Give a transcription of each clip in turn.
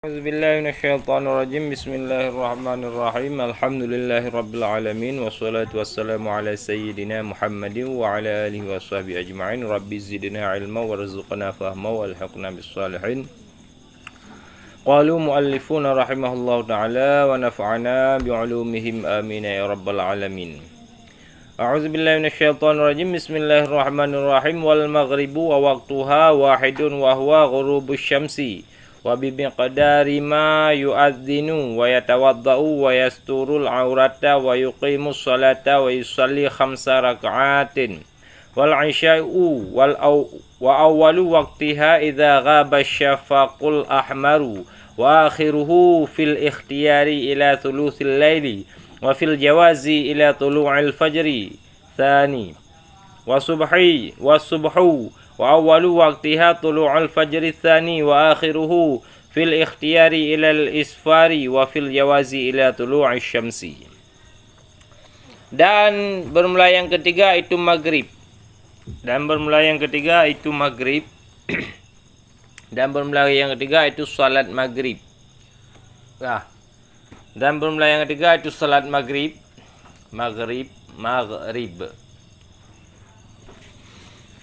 A'udzubillahi minasyaitonirrajim. Bismillahirrahmanirrahim. Alhamdulillahi rabbil alamin wassalatu wassalamu ala sayyidina Muhammadin wa ala alihi washabihi ajma'in. Rabbi zidna ilma warzuqna fahma walhiqna bis salihin. Qalu muallifuna rahimahullahu ta'ala wa nafa'ana bi'ulumihim amin ya rabbal alamin. A'udzubillahi minasyaitonirrajim. Bismillahirrahmanirrahim. Wal maghribu wa waqtuha wahidun wa huwa ghurubusy syamsi. Wa bi miqdari ma yu'adzinu wa yatawaddau wa yasturul aurata wa yuqimus salata wa yusalli khamsa rak'atin wal isya'u wa awwalu waqtiha idza ghaba syafaqul ahmaru wa akhiruhu fil ikhtiyari ila thuluthil laili wa fil jawazi ila tulu'il fajri tsani wa subhu wa awwalu waqtiha tulu'ul fajri tsani wa akhiruhu fil ikhtiyari ila al-isfari wa fil jawazi ila tulu'is syamsi. Dan bermula yang ketiga itu maghrib. Dan bermula yang ketiga itu maghrib. Dan bermula yang ketiga itu salat maghrib. Dan bermula yang ketiga itu salat maghrib. Maghrib.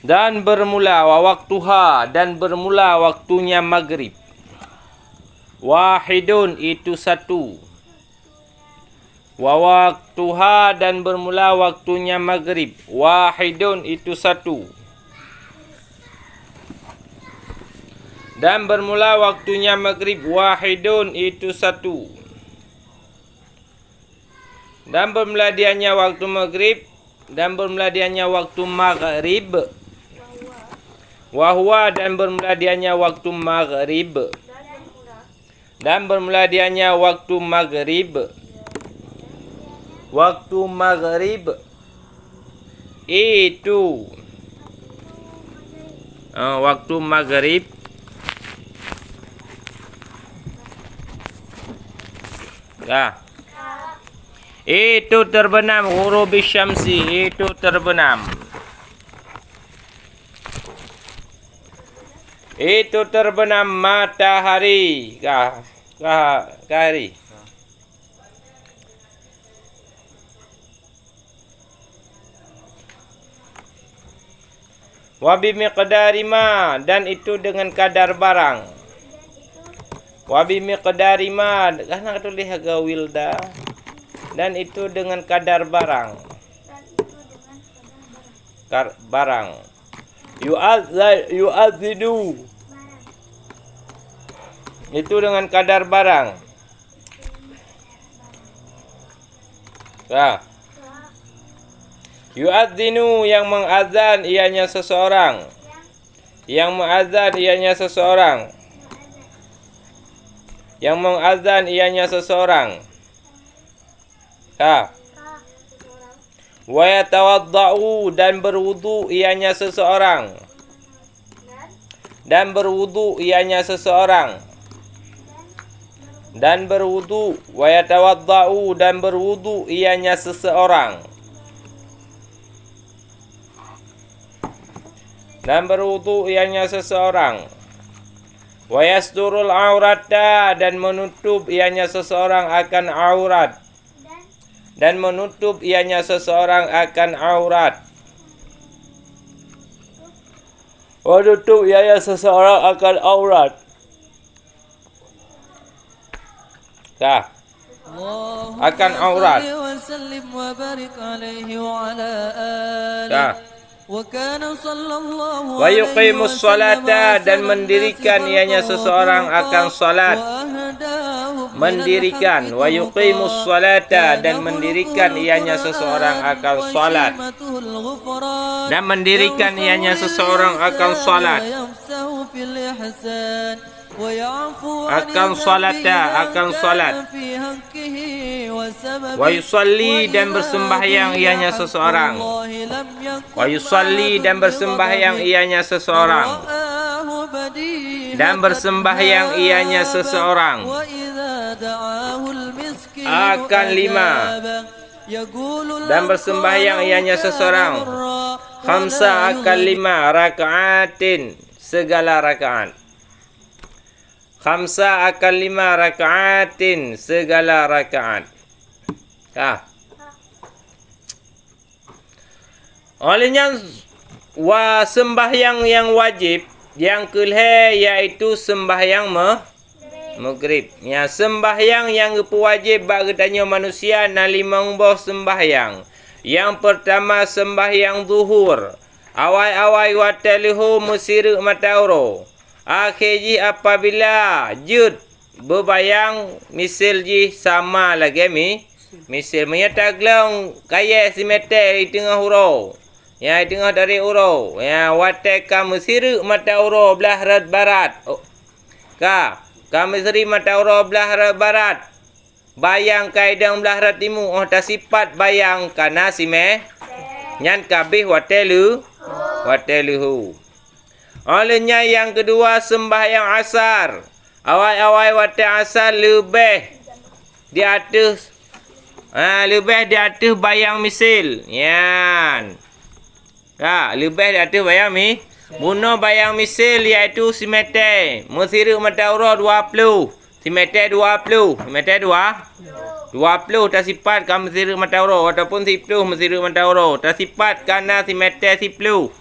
Dan bermula waktuha, dan bermula waktunya maghrib. Wahidun itu satu. Waktuha, dan bermula waktunya maghrib. Wahidun itu satu. Dan bermula waktunya maghrib. Wahidun itu satu. Dan bermula dianya waktu maghrib. Dan bermula dianya waktu maghrib. Wahwa, dan bermula dianya waktu maghrib. Dan bermula dianya waktu maghrib. Waktu maghrib itu waktu maghrib itu terbenam ghurubis syamsi, itu terbenam. Itu terbenam matahari. Kahari. Wabi miqdari ma, dan itu dengan kadar barang. Wabi miqdari ma, karena tulis haga wilda. Dan itu dengan kadar barang. Barang. Yu'adzinu, itu dengan kadar barang. Yu'adzinu, yang mengazan ianya seseorang. Yang mengazan ianya seseorang. Yang mengazan ianya seseorang. Wa yatawaddau, dan berwudu ianya seseorang. Dan berwudu ianya seseorang. Dan berwudu, wa yatawaddau, dan berwudu ianya seseorang. Dan berwudu ianya seseorang. Wa yasturul aurata, dan menutup ianya seseorang akan aurat. Dan menutup ianya seseorang akan aurat. Menutup ianya seseorang akan aurat. Akan aurat. Wa yuqimus salata, dan mendirikan ianya seseorang akan salat. Mendirikan. Wa yuqimus salata, dan mendirikan ianya seseorang akan salat. Dan mendirikan ianya seseorang akan salat. Akan salata, akan salat. Wa yusalli, dan bersembahyang ianya seseorang. Wa yusalli, dan bersembahyang ianya seseorang. Dan bersembahyang ianya seseorang. Akan lima. Dan bersembahyang ianya seseorang. Khamsa, akan lima. Raka'atin, segala rakaat. Khamsa akan 5 rakaatin, segala rakaat. Olehnya sembahyang yang wajib yang kelih iaitu sembahyang maghrib. Ya, sembahyang yang wajib bagi tanya manusia na 5 sembahyang. Yang pertama sembahyang zuhur. Awal-awal wataluhu musiru matauro. Akhirnya apabila jud berbayang misil ji sama lagi misil menyataglong kaya si mete di tengah hurau. Ya, di tengah dari hurau. Ya, wateka musiru matauro belah rat barat. Kami seri matauro belah rat barat. Bayang kaidang belah rat timu. Tasifat bayang kana si nyan kabih wateluhu. Olehnya yang kedua sembahyang asar. Awal-awal waktu asar lebih di atas bayang misil. Yan. Lebih di atas bayang bunuh bayang misil iaitu simete. Musiru matauro 20. Simete 20. Simete 20 tasifat kan musiru matauro ataupun 10 musiru matauro. Tasifat kana simete 10.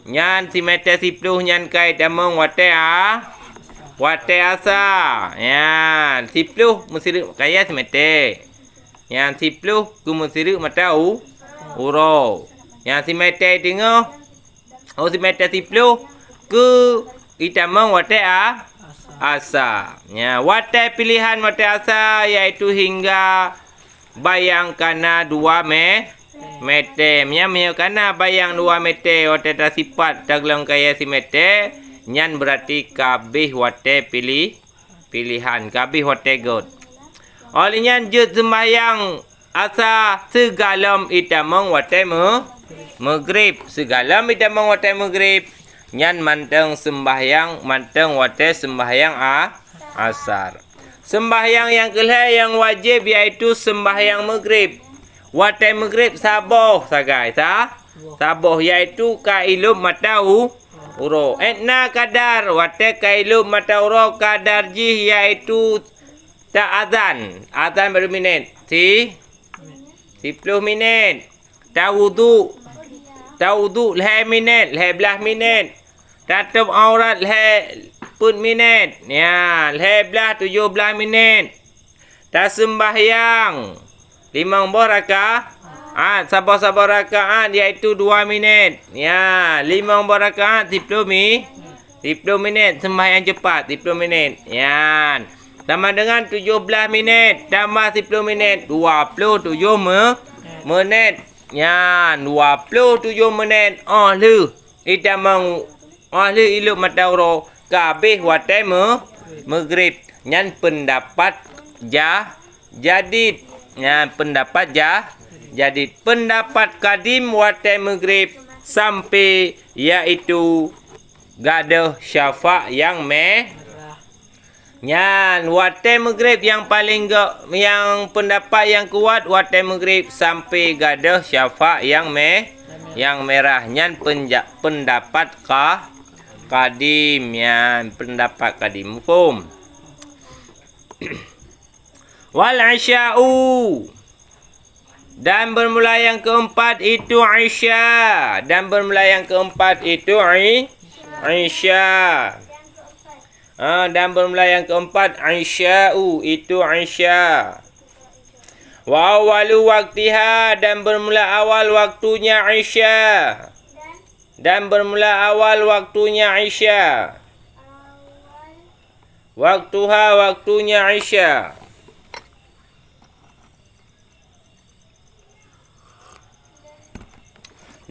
Nyan si mete 10 nyan kai damong wate asa. Yan 10 musiru kaya si mete. Yan 10 ku musiru matau uro. Yan si mete dengar. Si mete 10 ku itamong wate asa. Ya, wate pilihan wate asa iaitu hingga bayang kana 2 mete. Mia kana bayang 2 mete wate tasifat taglang kaya si mete. Nyan berarti kabih wate pilihan. Kabih wate god. Olehnya jud sembahyang asa segalam itamong wate maghrib. Segalam itamong wate maghrib. Nyan manteng sembahyang manteng wate sembahyang asar. Sembahyang yang kelih yang wajib iaitu sembahyang maghrib. Wate maghrib saboh sagai saboh iaitu kailum matau uro. Etna kadar wate kailum matau uro kadar ji iaitu tak azan. Azan berapa minit? 10 minit. Tawudu leh minit, leh belah minit. Tatup aurat leh pun minit. Ya, leh belah 17 minit. Tak sembahyang 5 rakaat. Sabar-sabar rakaat iaitu 2 minit. Ya, 5 rakaat 10 minit. Sembahyang cepat 10 minit. Ya. Sama dengan 17 minit tambah 10 minit 27 menit. Ya, 27 menit. Itamang ilu matauro kabeh wate maghrib. Nyan pendapat jadid. Ya, pendapat jadid. Pendapat kadim wate maghrib sampai iaitu gadah syafa' yang Nyan wate maghrib yang paling yang pendapat yang kuat wate maghrib sampai gadah syafa' yang merah. Nyan pendapat kadim. Nyan pendapat kadim hukum. Wal isya'u. Dan bermula yang keempat itu isya. Dan bermula yang keempat itu isya. Dan bermula yang keempat isya'u itu isya. Wa awalu waktiha. Dan bermula awal waktunya isya. Dan bermula awal waktunya isya. Waktuha waktunya isya.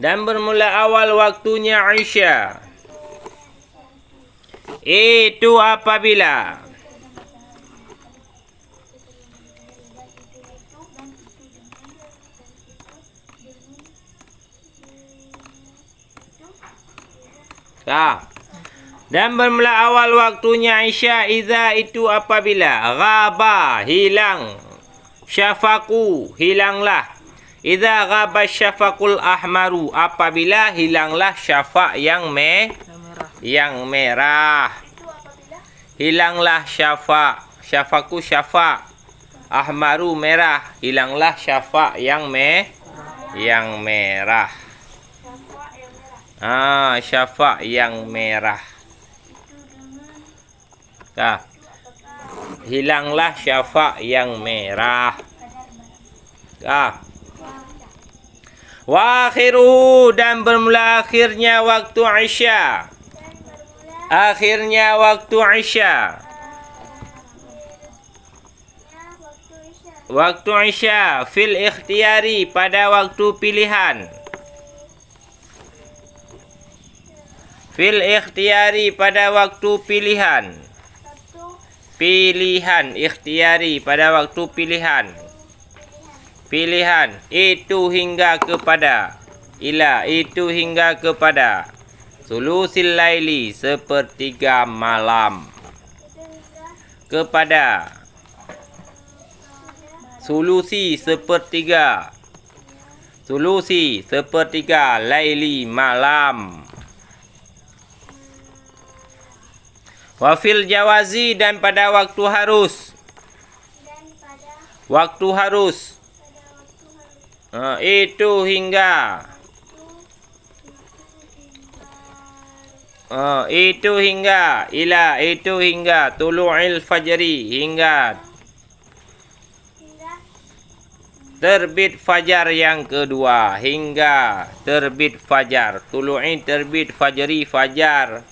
Dan bermula awal waktunya isya. Itu apabila dan bermula awal waktunya isya iza itu apabila ghaba hilang syafaku hilanglah iza ghaba syafaqul ahmaru apabila hilanglah syafa' yang merah. hilanglah syafa. Syafaku syafa. Ahmaru merah, hilanglah syafa yang merah. Syafa yang merah. Hilanglah syafa yang merah. Wa akhiruhu, dan bermula akhirnya waktu Isya. Akhirnya waktu Isya. Waktu Isya fil ikhtiyari, pada waktu pilihan. Fil ikhtiyari, pada waktu pilihan. Pilihan, ikhtiyari, pada waktu pilihan. Pilihan, itu hingga kepada. Ila, itu hingga kepada. Sulusil laili, sepertiga malam. Kepada. Sulusi, sepertiga. Sulusi, sepertiga. Laili, malam. Wafil jawazi, dan pada waktu harus. Waktu harus. Itu hingga. Itu hingga. Ila, itu hingga. Tulu'il fajri, hingga terbit fajar yang kedua. Hingga terbit fajar. Tulu'i, terbit, fajri, fajar.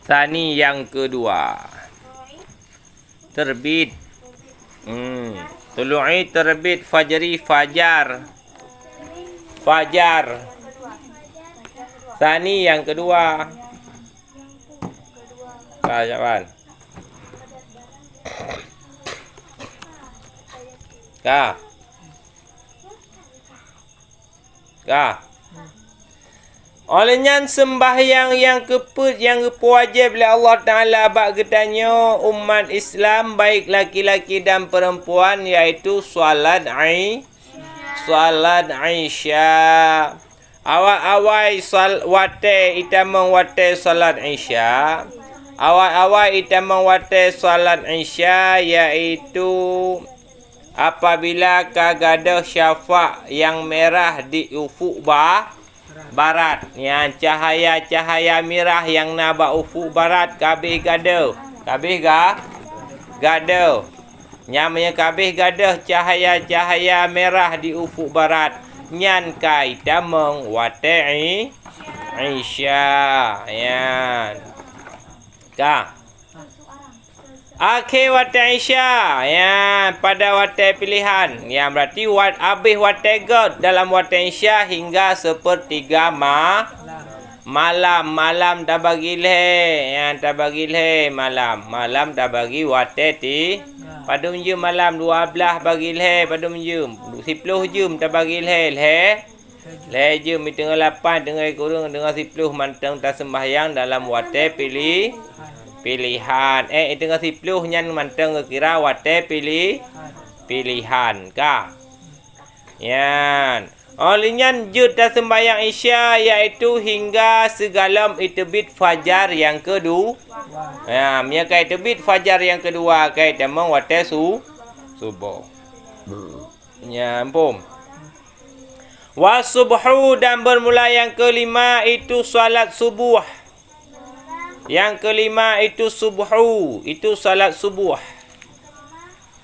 Sani, yang kedua. Terbit. Tulu'i, terbit, fajri, fajar. Fajar. Sani, yang kedua. Kawan. Olehnya sembahyang yang wajib oleh Allah Ta'ala bak gedanya umat Islam, baik laki-laki dan perempuan, iaitu solat Isya. Awal-awal wate itamang wate solat Isya. Awal-awal itamang wate solat Isya, iaitu apabila kagadah syafa yang merah di ufuk barat, yang cahaya-cahaya merah yang naba ufuk barat kabeh gadah. Nyamanya kabeh gadah cahaya-cahaya merah di ufuk barat. Nyan kai damang wate Isya. Yan. Akhir wate Isya, ya, pada wate pilihan. Yang berarti habis wate god dalam wate Isya hingga sepertiga malam dah bagi malam dah bagi wate ti. Pada je malam 12 bagi pada je 10 jam dah bagi le je mi tengah 8 tengah kurang tengah 10 mantang tak sembahyang dalam wate pilihan. Tengah 10 nyan mantang kira wate pilihan ka. Yan. Olehnya jud dah sembahyang Isya, iaitu hingga segalam terbit fajar yang kedua. Mia kai terbit fajar yang kedua kai damang wate subuh. Nyambung. Wa subhu, dan bermula yang kelima itu salat subuh. Yang kelima itu subuhu, itu salat subuh.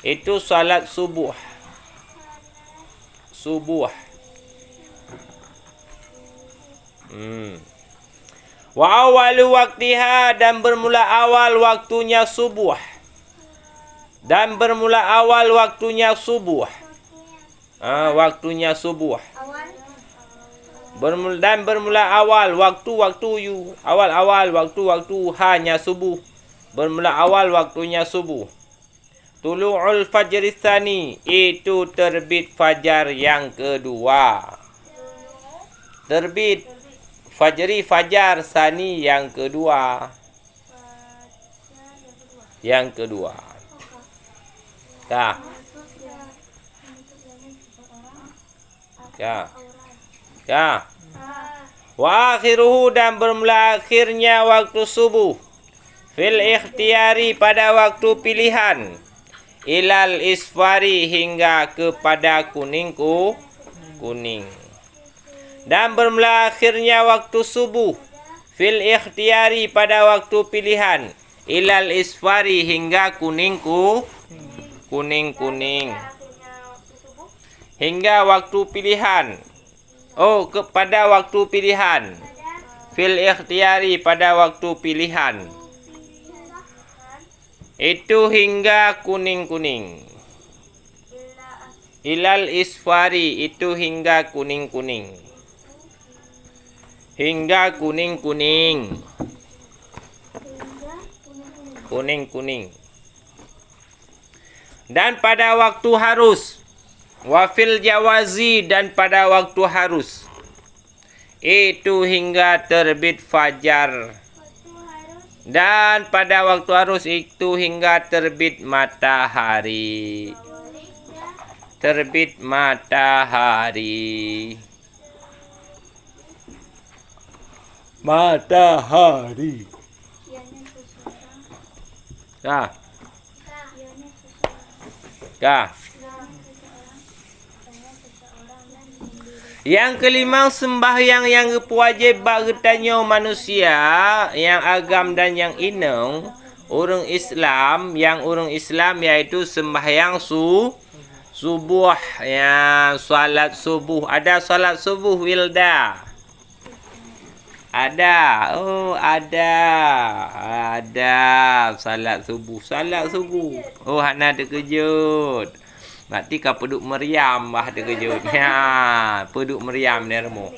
Itu salat subuh. Wa awalu waktiha, dan bermula awal waktunya subuh. Dan bermula awal waktunya subuh. Waktunya subuh. Dan bermula awal awal waktu hanya subuh. Bermula awal waktunya subuh. Tulu'ul fajri tsani, itu terbit fajar yang kedua. Terbit fajar tsani yang kedua. Wa akhiruhu, dan bermula akhirnya waktu subuh. Fil ikhtiyari pada waktu pilihan. Ilal isfari hingga kepada kuning. Dan bermula akhirnya waktu subuh. Fil ikhtiyari pada waktu pilihan. Ilal isfari hingga kuning. Hingga waktu pilihan. Kepada waktu pilihan. Fil ikhtiyari pada waktu pilihan. Itu hingga kuning. Ilal isfari itu hingga kuning. Hingga kuning. Dan pada waktu harus. Wafil jawazi dan pada waktu harus. Itu hingga terbit fajar. Dan pada waktu harus itu hingga terbit matahari. Terbit matahari. Yang kelima, sembahyang yang wajib bertanya manusia yang agam dan yang ineng orang Islam, iaitu sembahyang subuh, ya, salat subuh. Ada salat subuh Wilda? Ada salat subuh. Hana terkejut. Berarti kau peduk meriam bah terkejut. Ya, peduk meriam ni remo.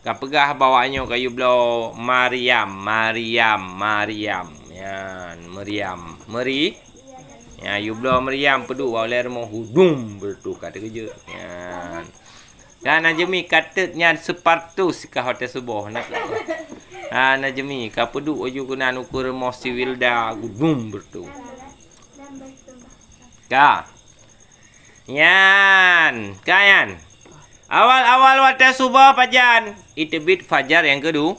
Kau pegah bawanya kayu belau Maryam. Ya, meriam. Ya, you belau meriam peduk bawah remo hudum bertu kau terkejut. Ya. Dan Najmi katanya separtu sikah hotel subuh nak. Najmi kau peduk aju kena ukur mosi Wilda hudum bertu. Yan. Awal waktu subuh pajan. Itebit fajar yang kedua.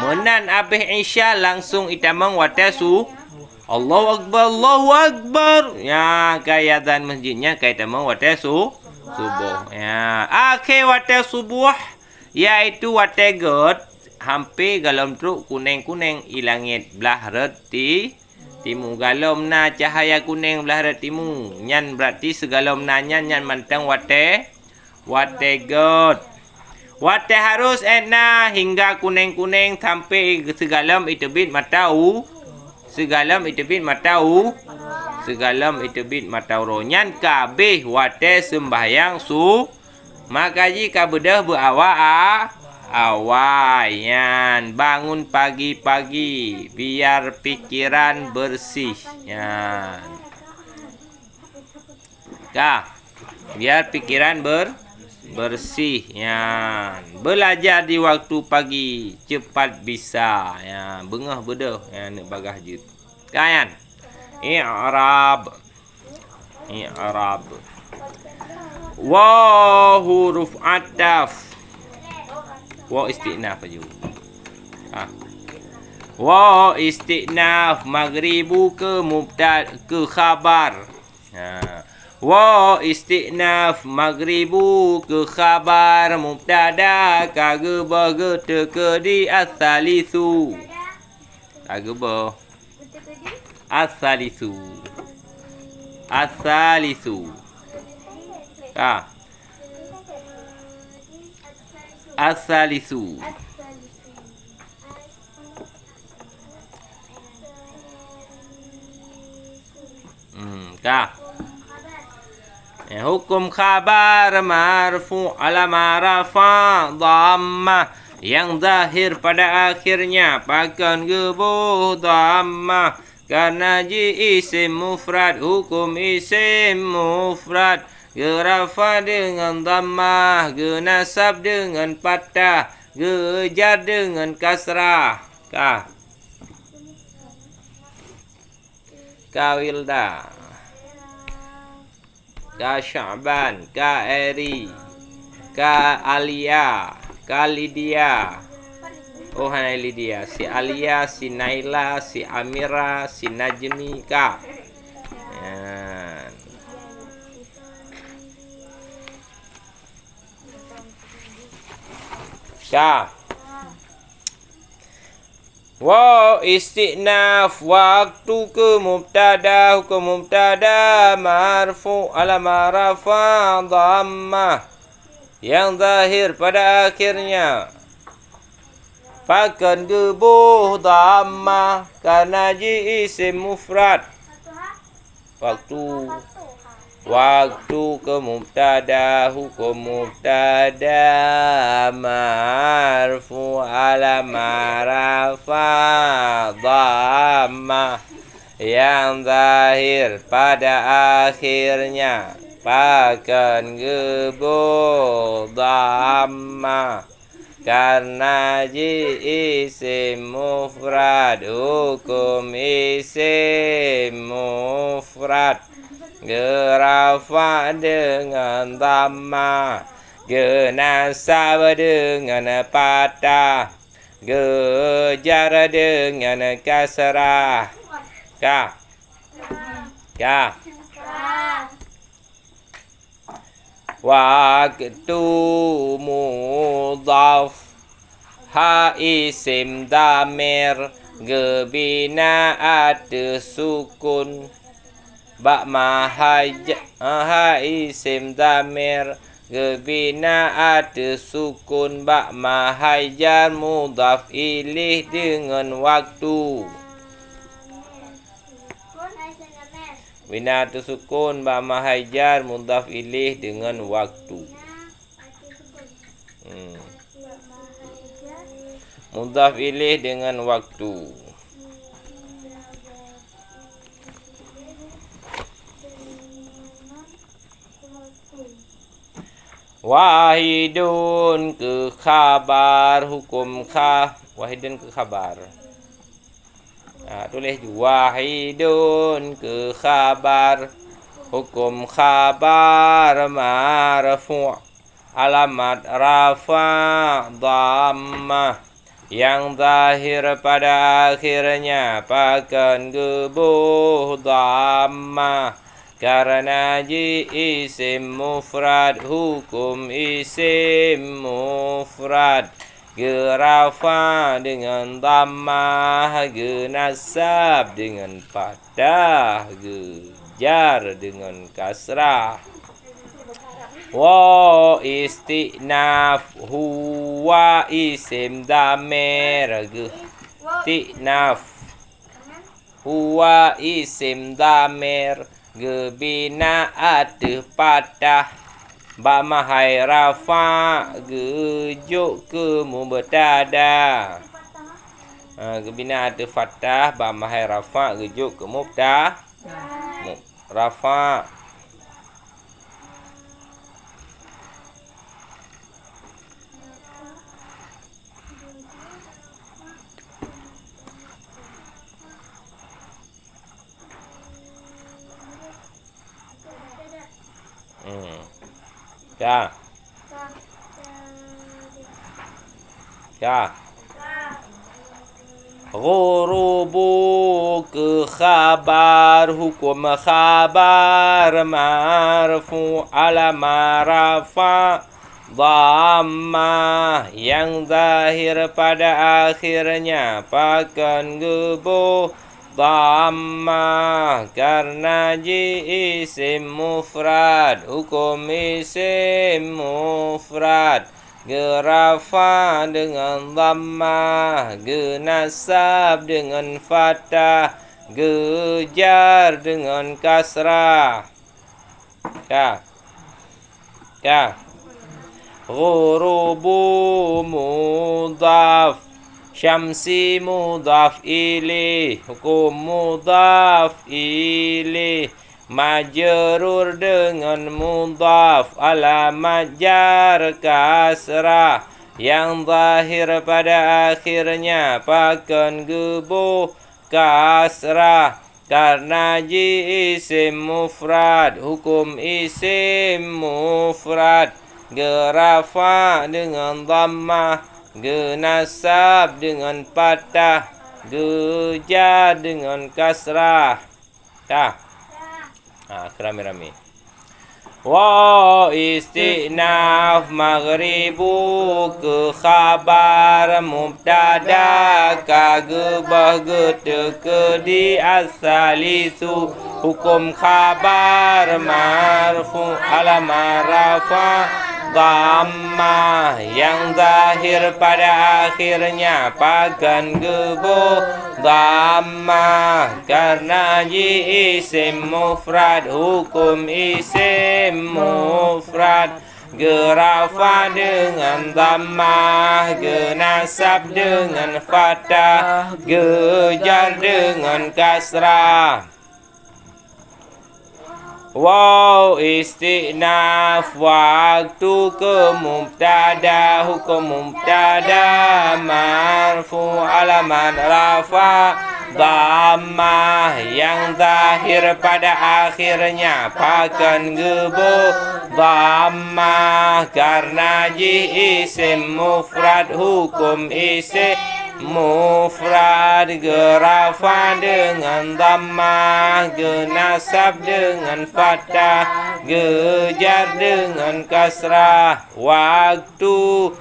Menan habis Isya langsung itamang waktu Allahu Akbar. Ya, kaya dan masjidnya kaya tamang waktu subuh. Ya, akhir waktu subuh iaitu waktu god hampir galom truk kuning ilangit belah reti timu galom na cahaya kuning belah retimu. Nyan berarti segalom nanya nyan mantang wate god. Wate harus etna hingga kuning sampai segalom itebit matau. Segalom itebit matau. Nyan kabeh wate sembahyang makaji kabedah awal bangun pagi-pagi biar pikiran bersih. Biar pikiran bersih. Belajar di waktu pagi cepat bisa. Bengah bedah nak bagah jut. I'rab. Wa huruf ataf. Wa istinaf aja. Wa istinaf maghribu ke mubtada ke khabar. Wa istinaf maghribu ke khabar mubtada kageba ke di asalisu. Kageba asalisu. Asalisu. Hukum khabar marfu ala marafa dhammah yang zahir pada akhirnya pakan gebuh dhammah karena ji isim mufrad. Hukum isim mufrad gerafa dengan dhammah, genasab dengan fathah, gejar dengan kasrah. Wilda. Sya'ban, Eri, Alia, Lydia, Oh, Hanaili dia. Si Alia, si Naila, si Amira, si Najmi, Ka. Ya. Ka. Wa istinaf waktu ke mubtada hukum mubtada marfu alama rafa dhammah yang zahir pada akhirnya pakan gebuh dhammah karena ji isim mufrad. Waktu ke mubtada hukum mubtada marfu alama rafa dhammah yang zahir pada akhirnya pakan gebuh dhammah karena ji isim mufrad hukum isim mufrad gerafa dengan dhamma genasab dengan patah gejar dengan kasrah ka waktu mudhaf ha isim damir gebina ada sukun ba ha isim damir gebina ada sukun ba hajar mudhaf ilih dengan waktu bina ada sukun ba hajar mudhaf ilih dengan waktu mudhaf ilih dengan waktu. Wahidun ke khabar hukum wahidun ke khabar. Tulis wahidun ke khabar hukum khabar marfu' alamat rafa dhammah yang zahir pada akhirnya pakan gebuh dhammah karena ji isim mufrad hukum isim mufrad gerafa dengan dhammah genasab dengan patah gejar dengan kasrah wa istinaf huwa isim damir istinaf huwa isim damir gebina ada patah ba mahai rafa gejuk ke mubtada gebina ada fathah ba mahai rafa gejuk ke mubtada rafa Ghurubu ke khabar hukum khabar marfu alama rafa dhammah yang zahir pada akhirnya pakan gebuh dhammah karena ji isim mufrad hukum isim mufrad gerafa dengan dhammah genasab dengan fathah gejar dengan kasrah ghurubu mudhaf syamsi mudhaf ilih hukum mudhaf ilih majrur dengan mudhaf alamat jar kasrah yang zahir pada akhirnya pakan gebuh kasrah karena ji isim mufrad hukum isim mufrad gerafa dengan dhammah Genasab dengan fathah, gejar dengan kasrah. Dah. Rame-rame. Wa istinaf maghribu ke khabar mubtada kagebah geteke di asalisu hukum khabar marfu alamah rafa dhamma yang zahir pada akhirnya pakan gebo dhamma karena isim mufrad hukum isim mufrad gerafa dengan dhammah genasab dengan fathah gejar dengan kasrah. Waw istinaf waktu ke mubtada hukum mubtada marfu alamat rafa dhammah yang zahir pada akhirnya pakan gebo dhammah karena isim mufrad hukum isim mufrad gerafa dengan dhammah genasab dengan fathah gejar dengan kasrah. Waktu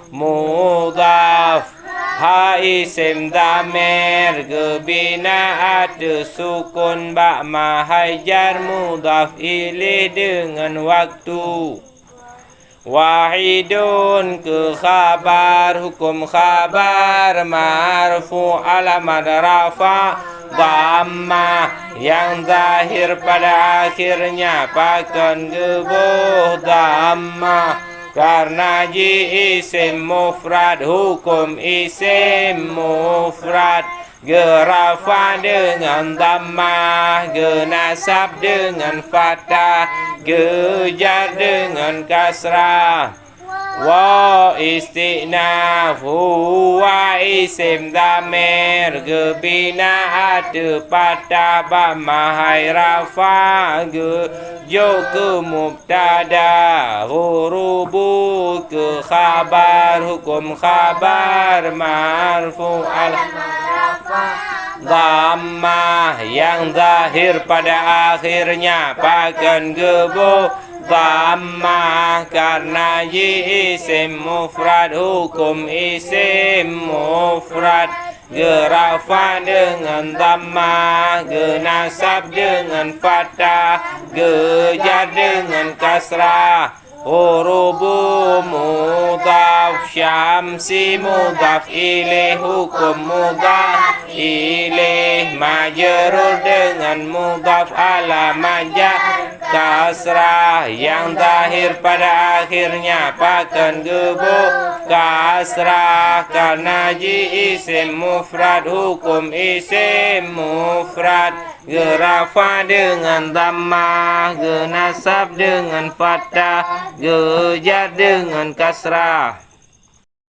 mudhaf ha isim damir gebina ada sukun ba ma hajar mudhaf ilaih dengan waktu. Wahidun ke khabar hukum khabar marfu alamat rafa dhammah yang zahir pada akhirnya pakan gebuh dhammah karena isim mufrad hukum isim mufrad gerafa dengan dhammah genasab dengan fathah gejar dengan kasrah. Wa istinaf huwa isim damir gebina ada patah ba mahai rafa gejo ke mubtada hurubu ke khabar hukum khabar marfu al dhammah yang zahir pada akhirnya pakan gebo dhammah karena isim mufrad hukum isim mufrad gerafa dengan dhammah genasab dengan fathah gejar dengan kasrah. Hurubu mudhaf syamsi mudhaf ilaih hukum mudhaf ilaih majrur dengan mudhaf alamat jar kasrah yang zahir pada akhirnya pakan gebo kasrah karena isim mufrad hukum isim mufrad gerafa dengan dhammah genasab dengan fathah gejar dengan kasrah.